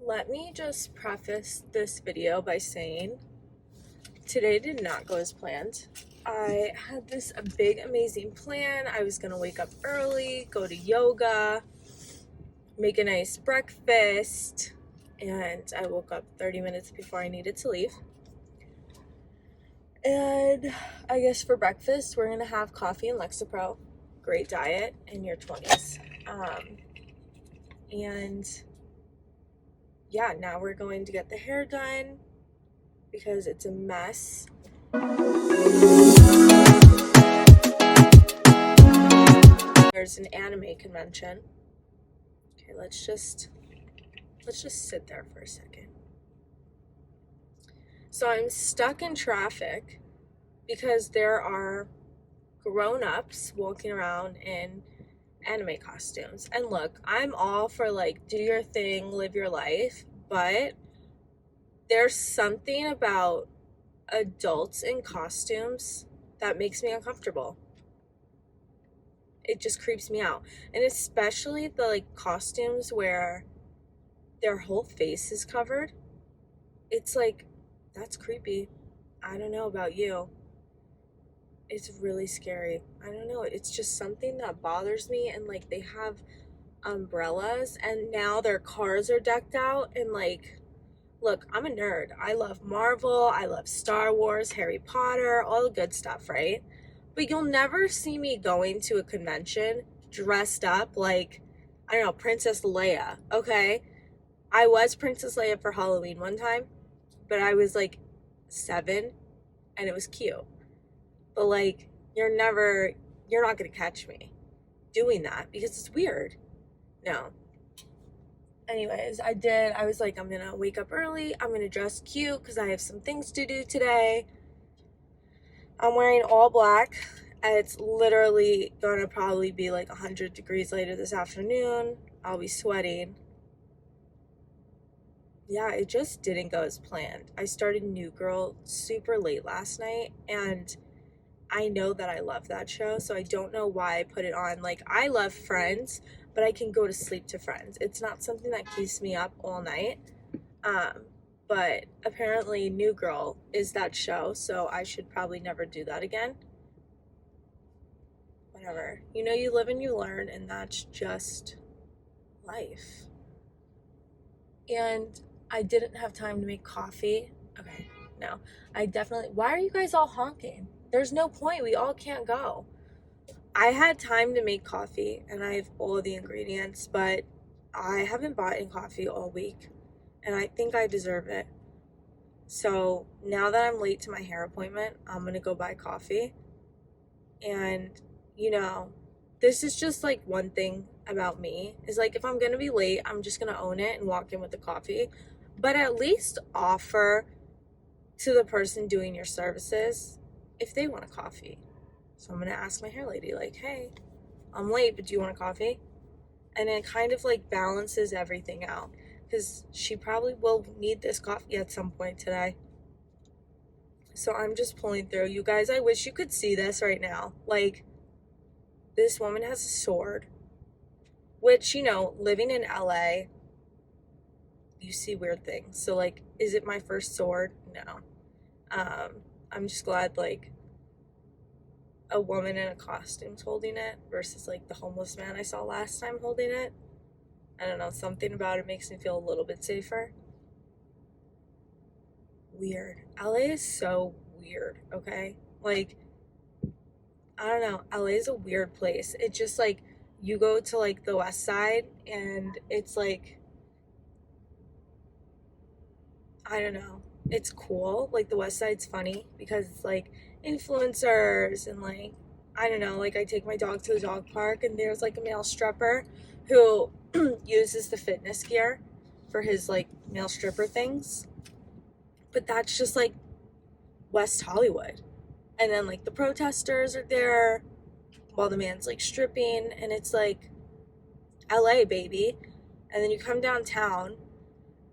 Let me just preface this video by saying today did not go as planned. I had this big, amazing plan. I was gonna wake up early, go to yoga, make a nice breakfast, and I woke up 30 minutes before I needed to leave. And I guess for breakfast, we're gonna have coffee and Lexapro. Great diet in your 20s. And yeah, now we're going to get the hair done because it's a mess. There's an anime convention. Okay, let's just sit there for a second. So I'm stuck in traffic because there are grown-ups walking around in anime costumes. And look, I'm all for like do your thing, live your life, but there's something about adults in costumes that makes me uncomfortable. It just creeps me out. And especially the like costumes where their whole face is covered. It's like, that's creepy. I don't know about you. It's really scary. I don't know. It's just something that bothers me. And like they have umbrellas and now their cars are decked out. And like, look, I'm a nerd. I love Marvel. I love Star Wars, Harry Potter, all the good stuff, right? But you'll never see me going to a convention dressed up like, I don't know, Princess Leia, okay? I was Princess Leia for Halloween one time, but I was like 7 and it was cute. But like, you're not gonna catch me doing that because it's weird. No. Anyways, I was like, I'm gonna wake up early, I'm gonna dress cute because I have some things to do today. I'm wearing all black. It's literally gonna probably be like 100 degrees later this afternoon. I'll be sweating. Yeah, it just didn't go as planned. I started New Girl super late last night, and I know that I love that show, so I don't know why I put it on. Like, I love Friends, but I can go to sleep to Friends. It's not something that keeps me up all night. But apparently New Girl is that show, so I should probably never do that again. Whatever. You know, you live and you learn, and that's just life. And I didn't have time to make coffee. Okay, no. Why are you guys all honking? There's no point. We all can't go. I had time to make coffee, and I have all the ingredients, but I haven't bought any coffee all week, and I think I deserve it. So now that I'm late to my hair appointment, I'm gonna go buy coffee. And, you know, this is just like one thing about me is like if I'm gonna be late, I'm just gonna own it and walk in with the coffee. But at least offer to the person doing your services if they want a coffee. So I'm gonna ask my hair lady, like, hey, I'm late, but do you want a coffee? And it kind of like balances everything out because she probably will need this coffee at some point today. So I'm just pulling through. You guys, I wish you could see this right now. Like, this woman has a sword, which, you know, living in LA, you see weird things. So, like, is it my first sword? No. I'm just glad, like, a woman in a costume's holding it versus, like, the homeless man I saw last time holding it. I don't know, something about it makes me feel a little bit safer. Weird. LA is so weird, okay? Like, I don't know. LA is a weird place. It's just like you go to like the west side and it's like, I don't know. It's cool. Like the west side's funny because it's like influencers and like, I don't know, like I take my dog to the dog park and there's like a male stripper who uses the fitness gear for his like male stripper things. But that's just like West Hollywood. And then like the protesters are there while the man's like stripping and it's like LA, baby. And then you come downtown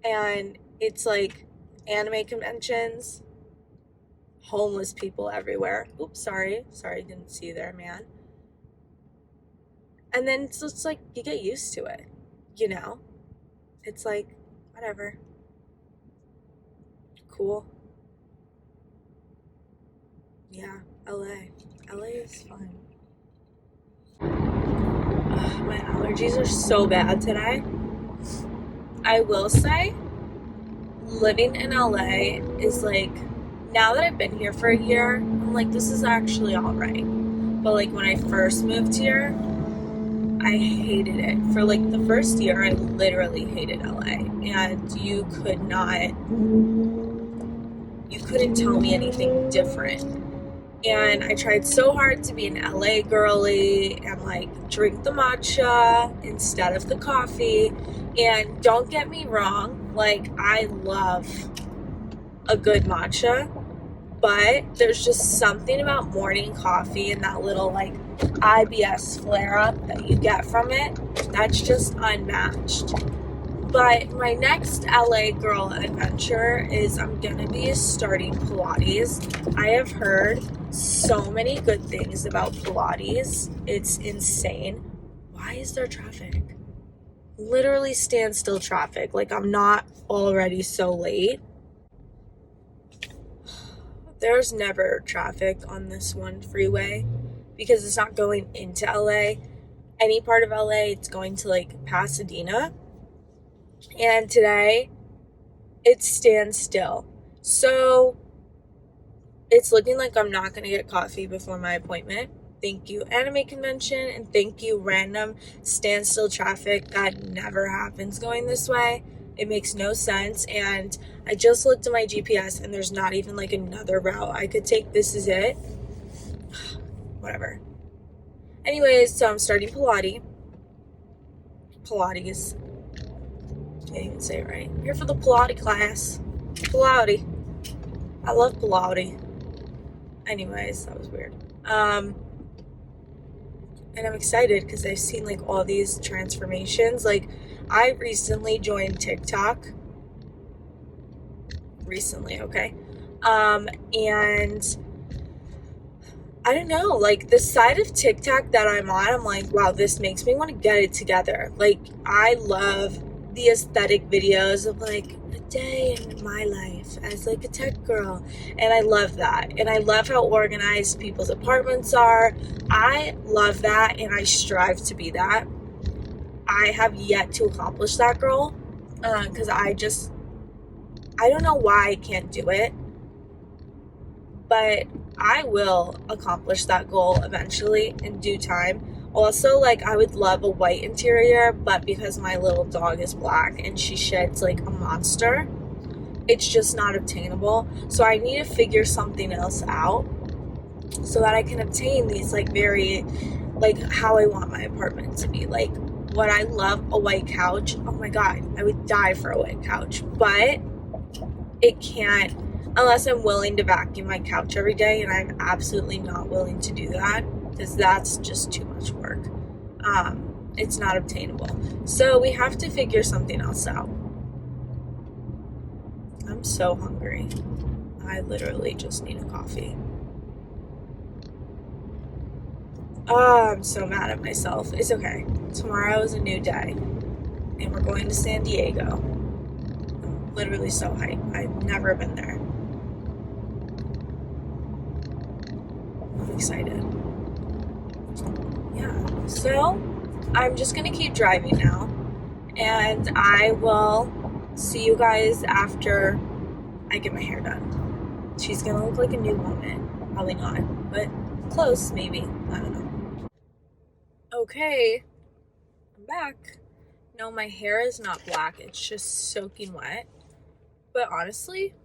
and it's like anime conventions, homeless people everywhere. Oops, sorry, didn't see you there, man. And then it's just like you get used to it, you know? It's like Whatever. Cool. Yeah, LA. LA is fun. Ugh, my allergies are so bad today. I will say, living in LA is like, now that I've been here for a year, I'm like, this is actually alright. But like when I first moved here, I hated it. For like the first year, I literally hated LA. And you couldn't tell me anything different. And I tried so hard to be an LA girly and like drink the matcha instead of the coffee. And don't get me wrong, like I love a good matcha, but there's just something about morning coffee and that little like IBS flare up that you get from it that's just unmatched. But my next LA girl adventure is I'm gonna be starting Pilates. I have heard so many good things about Pilates. It's insane. Why is there traffic? Literally standstill traffic. Like I'm not already so late. There's never traffic on this one freeway because it's not going into LA. Any part of LA, it's going to like Pasadena. And today, it stands still. So, it's looking like I'm not going to get coffee before my appointment. Thank you, anime convention, and thank you, random standstill traffic. That never happens going this way. It makes no sense. And I just looked at my GPS, and there's not even like another route I could take. This is it. Whatever. Anyways, so I'm starting Pilates. Can't even say it right. I'm here for the Pilates class. Pilates. I love Pilates. Anyways, that was weird. And I'm excited because I've seen like all these transformations. Like I recently joined TikTok. Okay. And I don't know, like the side of TikTok that I'm on, I'm like, wow, this makes me want to get it together. Like I love the aesthetic videos of like a day in my life as like a tech girl, and I love that, and I love how organized people's apartments are. I love that, and I strive to be that. I have yet to accomplish that, girl, because I don't know why I can't do it, but I will accomplish that goal eventually in due time. Also, like, I would love a white interior, but because my little dog is black and she sheds like a monster, it's just not obtainable. So I need to figure something else out so that I can obtain these like very, like how I want my apartment to be. Like, what I love, a white couch. Oh my God, I would die for a white couch, but it can't, unless I'm willing to vacuum my couch every day, and I'm absolutely not willing to do that because that's just too much work. It's not obtainable. So we have to figure something else out. I'm so hungry. I literally just need a coffee. Oh, I'm so mad at myself. It's okay. Tomorrow is a new day, and we're going to San Diego. I'm literally so hyped. I've never been there. I'm excited. Yeah, so I'm just gonna keep driving now, and I will see you guys after I get my hair done. She's gonna look like a new woman. Probably not, but close, maybe. I don't know. Okay, I'm back. No, my hair is not black. It's just soaking wet. But honestly,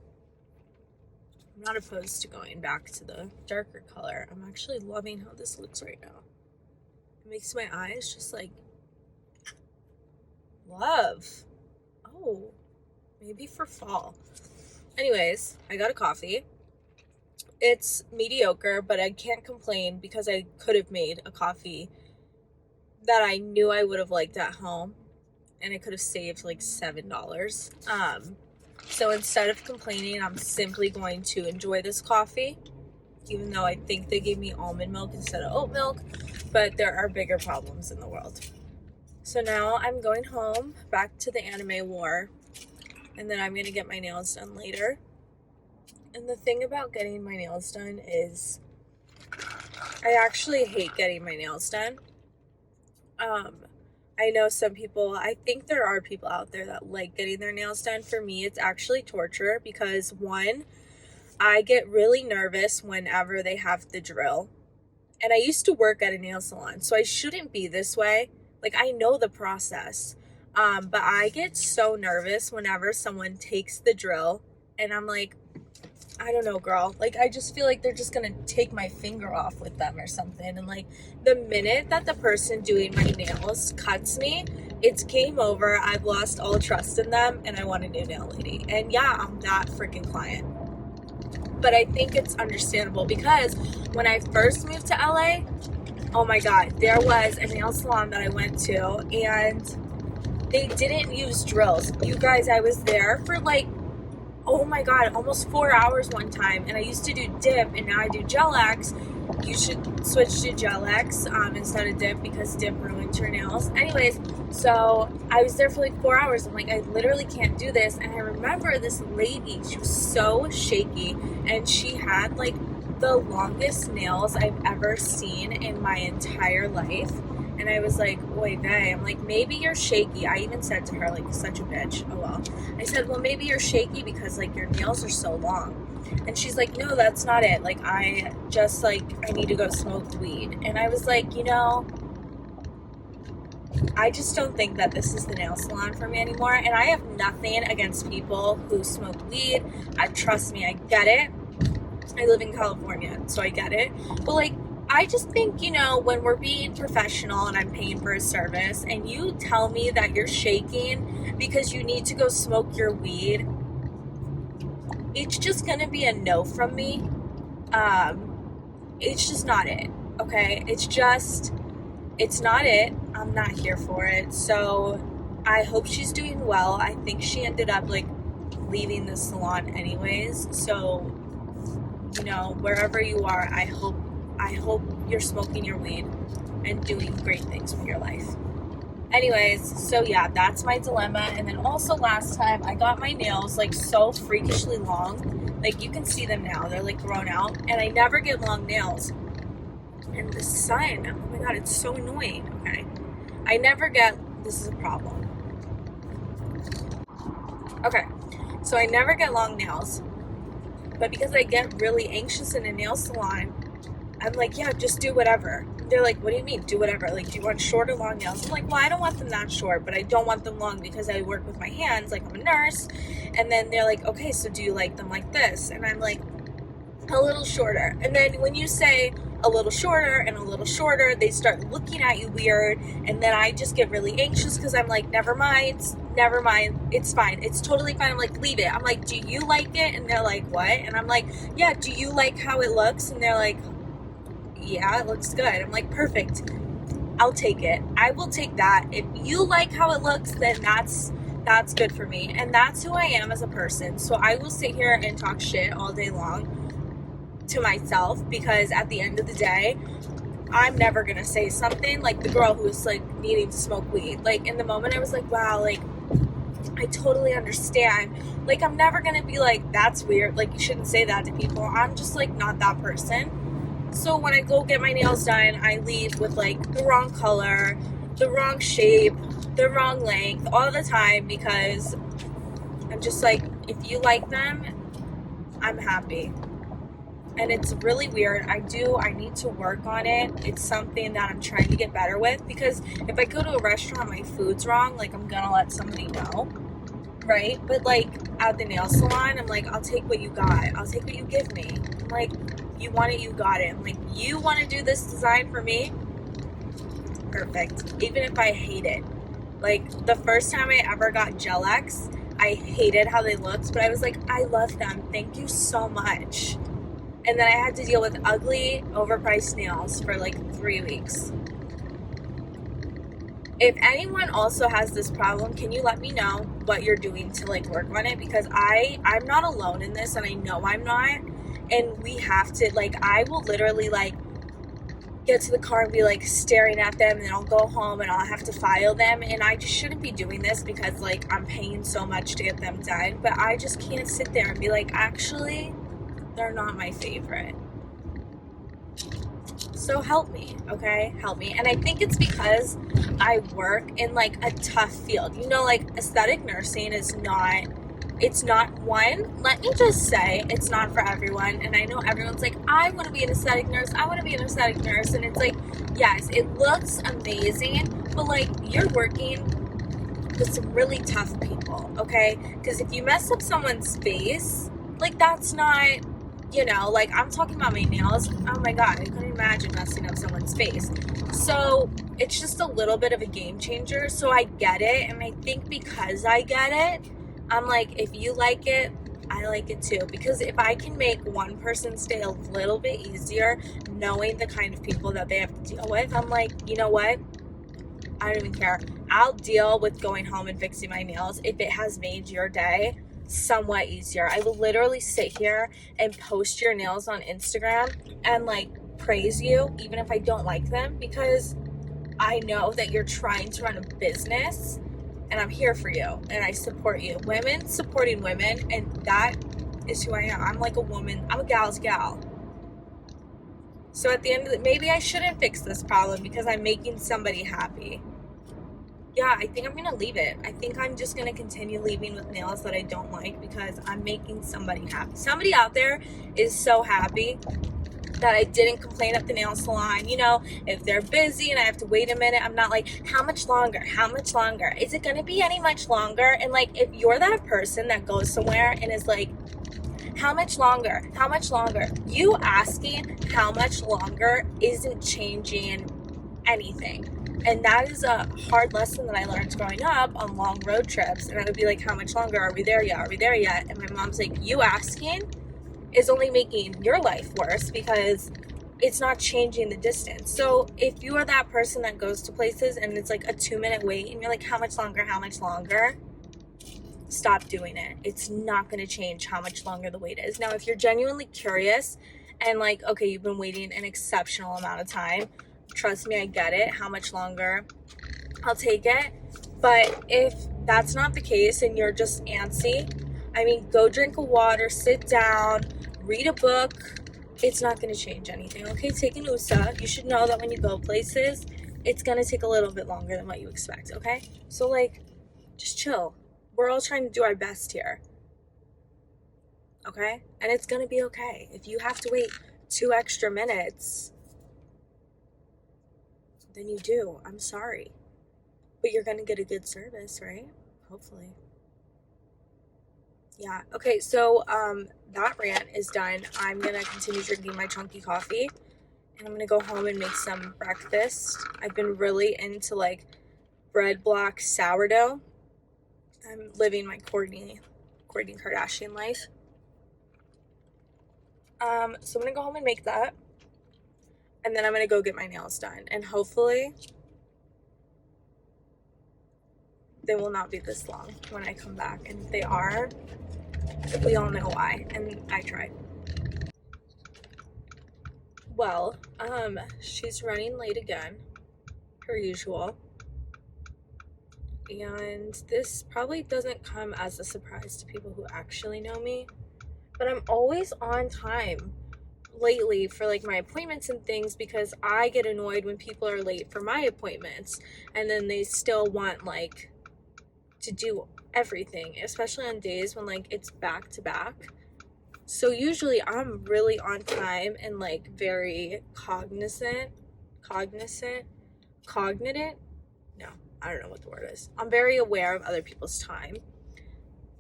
I'm not opposed to going back to the darker color. I'm actually loving how this looks right now. It makes my eyes just like love. Oh, maybe for fall. Anyways, I got a coffee. It's mediocre, but I can't complain because I could have made a coffee that I knew I would have liked at home, and I could have saved like $7. So instead of complaining, I'm simply going to enjoy this coffee, even though I think they gave me almond milk instead of oat milk, but there are bigger problems in the world. So now I'm going home, back to the anime war, and then I'm gonna get my nails done later. And the thing about getting my nails done is I actually hate getting my nails done. I know some people, I think there are people out there that like getting their nails done. For me, it's actually torture because one, I get really nervous whenever they have the drill. And I used to work at a nail salon, so I shouldn't be this way. Like, I know the process. But I get so nervous whenever someone takes the drill and I'm like, I don't know, girl. Like, I just feel like they're just gonna take my finger off with them or something. And like, the minute that the person doing my nails cuts me, it's game over. I've lost all trust in them and I want a new nail lady. And yeah, I'm that freaking client. But I think it's understandable because when I first moved to LA, oh my God, there was a nail salon that I went to and they didn't use drills. You guys, I was there for like, oh my God, almost 4 hours one time. And I used to do dip and now I do Gel X. You should switch to Gel X instead of dip because dip ruins your nails. Anyways, so I was there for like 4 hours. I'm like, I literally can't do this. And I remember this lady, she was so shaky and she had like the longest nails I've ever seen in my entire life. And I was like, wait, bae, I'm like, maybe you're shaky. I even said to her, like, such a bitch. Oh, well. I said, well, maybe you're shaky because, like, your nails are so long. And she's like, no, that's not it. Like, I just, like, I need to go smoke weed. And I was like, you know, I just don't think that this is the nail salon for me anymore. And I have nothing against people who smoke weed. Trust me, I get it. I live in California, so I get it. But, like, I just think, you know, when we're being professional and I'm paying for a service and you tell me that you're shaking because you need to go smoke your weed, it's just going to be a no from me. It's just not it, okay? It's not it. I'm not here for it. So I hope she's doing well. I think she ended up, like, leaving the salon anyways. So, you know, wherever you are, I hope you're smoking your weed and doing great things with your life. Anyways, so yeah, that's my dilemma. And then also last time I got my nails like so freakishly long. Like you can see them now. They're like grown out. And I never get long nails. And the sun, oh my God, it's so annoying. Okay. This is a problem. Okay. So I never get long nails. But because I get really anxious in a nail salon, I'm like, yeah, just do whatever. They're like, what do you mean, do whatever? Like, do you want short or long nails? I'm like, well, I don't want them that short, but I don't want them long because I work with my hands, like I'm a nurse. And then they're like, okay, so do you like them like this? And I'm like, a little shorter. And then when you say a little shorter and a little shorter, they start looking at you weird. And then I just get really anxious because I'm like, never mind, it's fine, it's totally fine. I'm like, leave it. I'm like, do you like it? And they're like, what? And I'm like, yeah, do you like how it looks? And they're like, yeah, it looks good. I'm like, perfect. I'll take it. I will take that. If you like how it looks, then that's good for me. And that's who I am as a person. So I will sit here and talk shit all day long to myself because at the end of the day, I'm never going to say something like the girl who was like needing to smoke weed. Like in the moment I was like, wow, like I totally understand. Like I'm never going to be like, that's weird. Like you shouldn't say that to people. I'm just like not that person. So when I go get my nails done, I leave with like the wrong color, the wrong shape, the wrong length all the time because I'm just like, if you like them, I'm happy. And it's really weird. I need to work on it. It's something that I'm trying to get better with because if I go to a restaurant, my food's wrong, like I'm gonna let somebody know, right? But like at the nail salon, I'm like, I'll take what you got. I'll take what you give me. I'm like, you want it, you got it. I'm like, you want to do this design for me? Perfect. Even if I hate it. Like, the first time I ever got Gel X, I hated how they looked, but I was like, I love them. Thank you so much. And then I had to deal with ugly, overpriced nails for like 3 weeks. If anyone also has this problem, can you let me know what you're doing to like work on it? Because I'm not alone in this and I know I'm not. And we have to, like, I will literally, like, get to the car and be like staring at them, and then I'll go home and I'll have to file them, and I just shouldn't be doing this because like I'm paying so much to get them done, but I just can't sit there and be like, actually they're not my favorite. So help me, okay? Help me. And I think it's because I work in like a tough field. You know, like aesthetic nursing is not, it's not one, let me just say, it's not for everyone. And I know everyone's like, I want to be an aesthetic nurse. I want to be an aesthetic nurse. And it's like, yes, it looks amazing, but like you're working with some really tough people, okay? Because if you mess up someone's face, like that's not, you know, like I'm talking about my nails. Oh my God, I couldn't imagine messing up someone's face. So it's just a little bit of a game changer. So I get it. And I think because I get it, I'm like, if you like it, I like it too. Because if I can make one person's day a little bit easier, knowing the kind of people that they have to deal with, I'm like, you know what? I don't even care. I'll deal with going home and fixing my nails if it has made your day somewhat easier. I will literally sit here and post your nails on Instagram and like praise you even if I don't like them, because I know that you're trying to run a business and I'm here for you and I support you. Women supporting women, and that is who I am. I'm like a woman. I'm a gal's gal. So at the end of it, maybe I shouldn't fix this problem because I'm making somebody happy. Yeah, I think I'm gonna leave it. I think I'm just gonna continue leaving with nails that I don't like because I'm making somebody happy. Somebody out there is so happy that I didn't complain at the nail salon. You know, if they're busy and I have to wait a minute, I'm not like, how much longer? How much longer? Is it gonna be any much longer? And like, if you're that person that goes somewhere and is like, how much longer? How much longer? You asking how much longer isn't changing anything. And that is a hard lesson that I learned growing up on long road trips. And I would be like, how much longer? Are we there yet? Are we there yet? And my mom's like, you asking is only making your life worse because it's not changing the distance. So if you are that person that goes to places and it's like a 2-minute wait and you're like, how much longer? How much longer? Stop doing it. It's not going to change how much longer the wait is. Now, if you're genuinely curious and like, okay, you've been waiting an exceptional amount of time, trust me, I get it. How much longer? I'll take it. But if that's not the case and you're just antsy, I mean, go drink a water, sit down, read a book. It's not going to change anything. Okay, take an USA. You should know that when you go places, it's going to take a little bit longer than what you expect, okay? So like, just chill. We're all trying to do our best here. Okay? And it's going to be okay. If you have to wait 2 extra minutes, then you do. I'm sorry. But you're going to get a good service, right? Hopefully. Yeah. Okay, so that rant is done. I'm going to continue drinking my chunky coffee. And I'm going to go home and make some breakfast. I've been really into like bread block sourdough. I'm living my Kourtney Kardashian life. So I'm gonna go home and make that, and then I'm gonna go get my nails done, and hopefully they will not be this long when I come back. And if they are, we all know why, and I tried. Well, she's running late again, per usual. And this probably doesn't come as a surprise to people who actually know me, but I'm always on time lately for like my appointments and things, because I get annoyed when people are late for my appointments and then they still want like to do everything, especially on days when like it's back to back. So usually I'm really on time and like very cognitive. No, I don't know what the word is. I'm very aware of other people's time.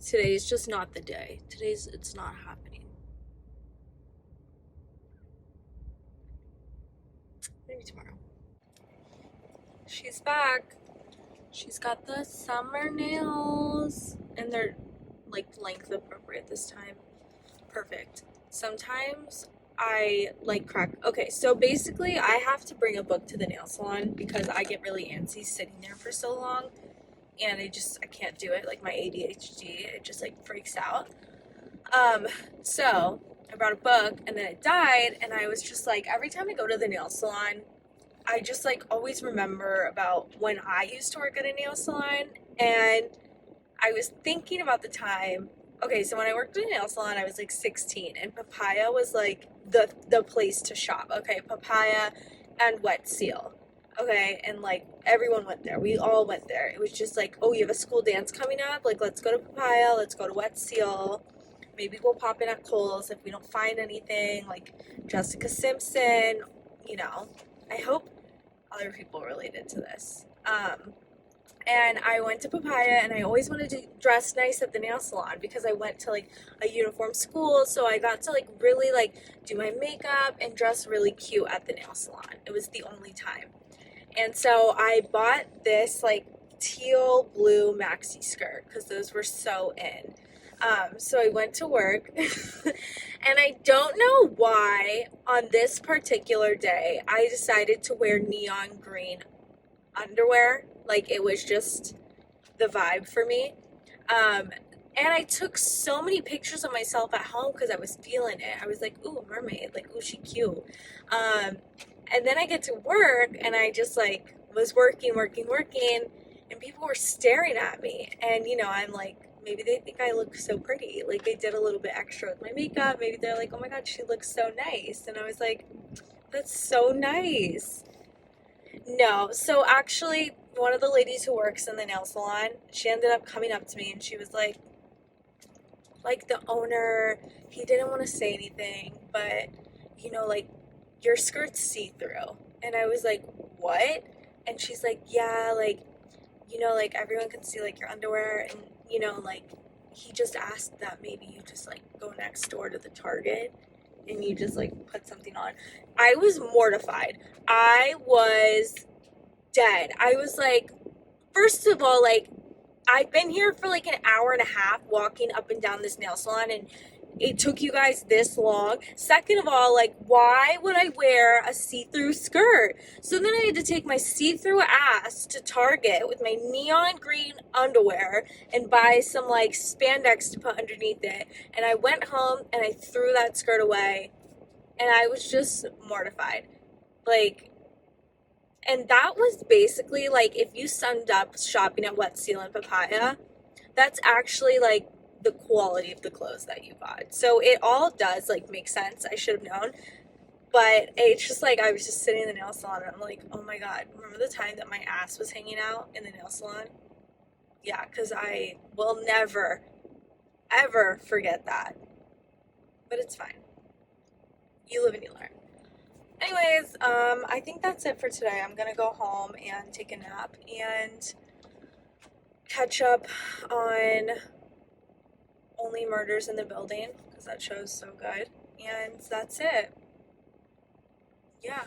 Today's just not the day. It's not happening. Maybe tomorrow. She's back. She's got the summer nails, and they're like length appropriate this time. Perfect. Sometimes I like crack. Okay, so basically I have to bring a book to the nail salon because I get really antsy sitting there for so long, and I can't do it. Like my ADHD, it just like freaks out. So I brought a book and then it died, and I was just like, every time I go to the nail salon, I just like always remember about when I used to work at a nail salon, and I was thinking about the time. Okay, so when I worked at a nail salon, I was like 16, and Papaya was like the place to shop. Okay, Papaya and Wet Seal. Okay, and like everyone went there. We all went there. It was just like, oh, you have a school dance coming up. Like, let's go to Papaya. Let's go to Wet Seal. Maybe we'll pop in at Kohl's if we don't find anything. Like Jessica Simpson. You know, I hope other people related to this. And I went to Papaya, and I always wanted to dress nice at the nail salon because I went to like a uniform school, so I got to like really like do my makeup and dress really cute at the nail salon. It was the only time. And so I bought this like teal blue maxi skirt because those were so in. So I went to work, and I don't know why on this particular day I decided to wear neon green underwear. Like it was just the vibe for me. And I took so many pictures of myself at home because I was feeling it. I was like, ooh, mermaid, like, ooh, she cute. And then I get to work, and I just like was working, and people were staring at me. And I'm like, maybe they think I look so pretty. Like I did a little bit extra with my makeup. Maybe they're like, oh my God, she looks so nice. And I was like, that's so nice. No, so actually, one of the ladies who works in the nail salon, she ended up coming up to me, and she was like the owner, he didn't want to say anything, but like your skirt's see through. And I was like, what? And she's like, yeah, like, like everyone can see like your underwear, and like he just asked that maybe you just like go next door to the Target and you just like put something on. I was mortified. I was dead. I was like, first of all, like, I've been here for like an hour and a half walking up and down this nail salon, and it took you guys this long. Second of all, like, why would I wear a see-through skirt? So then I had to take my see-through ass to Target with my neon green underwear and buy some like spandex to put underneath it. And I went home and I threw that skirt away, and I was just mortified. Like, and that was basically like if you summed up shopping at Wet Seal and Papaya, that's actually like the quality of the clothes that you bought. So it all does like make sense. I should have known. But it's just like I was just sitting in the nail salon, and I'm like, oh my God, remember the time that my ass was hanging out in the nail salon? Yeah, because I will never, ever forget that. But it's fine. You live and you learn. Anyways, I think that's it for today. I'm gonna go home and take a nap and catch up on Only Murders in the Building because that show's so good. And that's it. Yeah.